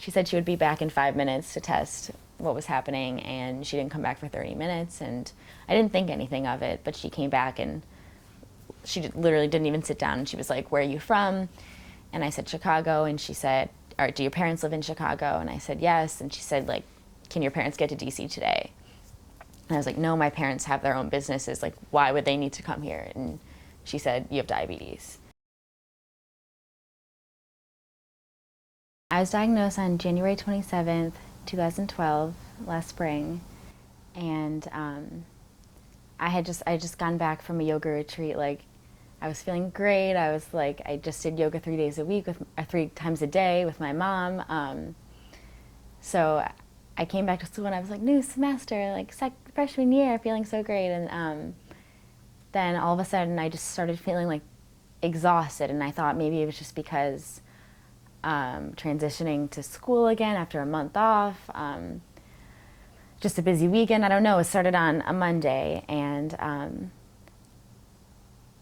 she said she would be back in 5 minutes to test what was happening, and she didn't come back for 30 minutes, and I didn't think anything of it, but she came back and she literally didn't even sit down, and she was like, "Where are you from?" And I said, "Chicago," and she said, "All right, do your parents live in Chicago?" And I said, "Yes," and she said, like, "Can your parents get to DC today?" And I was like, "No, my parents have their own businesses, like, why would they need to come here?" And she said, "You have diabetes." I was diagnosed on January 27th, 2012, last spring, and I had just gone back from a yoga retreat. Like, I was feeling great. I was like, I just did yoga 3 days a week, 3 times a day with my mom. So I came back to school and I was like, new semester, like freshman year, feeling so great. And then all of a sudden I just started feeling like exhausted, and I thought maybe it was just because transitioning to school again after a month off, just a busy weekend. I don't know. It started on a Monday, and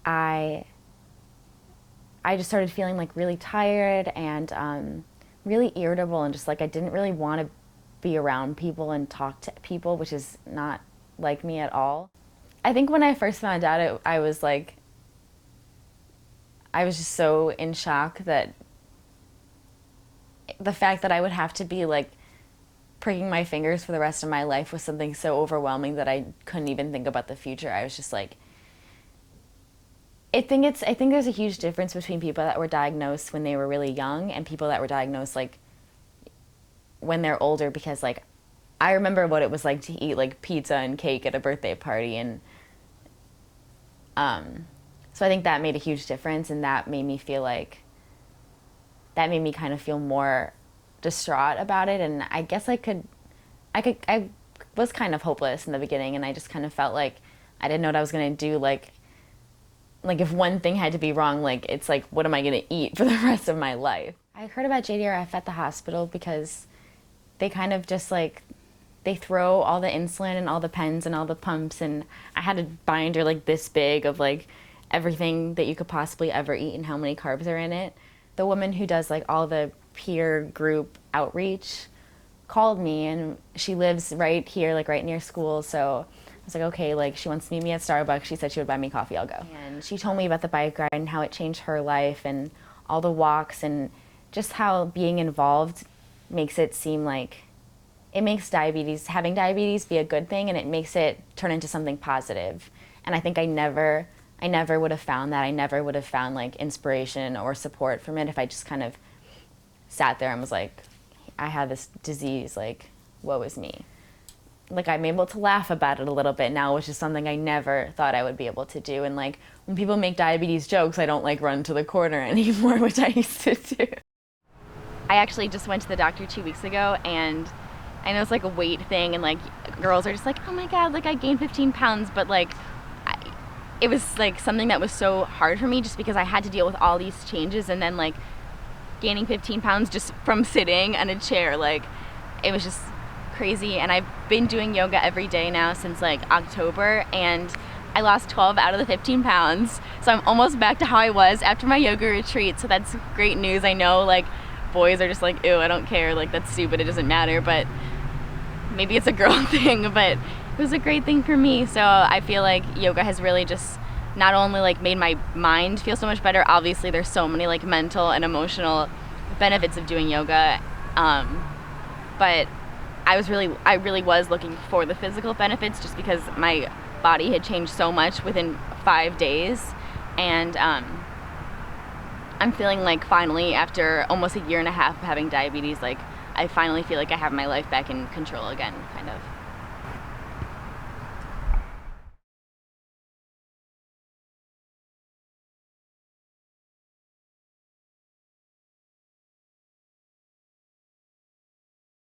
I just started feeling like really tired and really irritable, and just like I didn't really want to be around people and talk to people, which is not like me at all. I think when I first found out it, I was just so in shock that the fact that I would have to be like pricking my fingers for the rest of my life was something so overwhelming that I couldn't even think about the future. I was just like, I think there's a huge difference between people that were diagnosed when they were really young and people that were diagnosed like when they're older, because like I remember what it was like to eat like pizza and cake at a birthday party, and so I think that made a huge difference, and that made me kind of feel more distraught about it. And I guess I was kind of hopeless in the beginning, and I just kind of felt like I didn't know what I was going to do. Like if one thing had to be wrong, like it's like, what am I going to eat for the rest of my life? I heard about JDRF at the hospital because they kind of just like, they throw all the insulin and all the pens and all the pumps, and I had a binder like this big of like everything that you could possibly ever eat and how many carbs are in it. The woman who does like all the peer group outreach called me, and she lives right here, like right near school. So I was like, okay, like she wants to meet me at Starbucks. She said she would buy me coffee, I'll go. And she told me about the bike ride and how it changed her life and all the walks, and just how being involved makes it seem like it makes having diabetes be a good thing, and it makes it turn into something positive. And I think I never would have found that. I never would have found like inspiration or support from it if I just kind of sat there and was like, I have this disease, like, woe is me. Like, I'm able to laugh about it a little bit now, which is something I never thought I would be able to do. And like, when people make diabetes jokes, I don't like run to the corner anymore, which I used to do. I actually just went to the doctor 2 weeks ago, and I know it's like a weight thing, and like girls are just like, oh my God, like I gained 15 pounds, but like it was like something that was so hard for me just because I had to deal with all these changes, and then like gaining 15 pounds just from sitting in a chair, like it was just crazy. And I've been doing yoga every day now since like October, and I lost 12 out of the 15 pounds. So I'm almost back to how I was after my yoga retreat. So that's great news. I know like boys are just like, ew, I don't care, like that's stupid, it doesn't matter, but maybe it's a girl thing, but it was a great thing for me. So I feel like yoga has really just not only like made my mind feel so much better, obviously there's so many like mental and emotional benefits of doing yoga, but I really was looking for the physical benefits just because my body had changed so much within 5 days. And I'm feeling like finally, after almost a year and a half of having diabetes, like I finally feel like I have my life back in control again, kind of.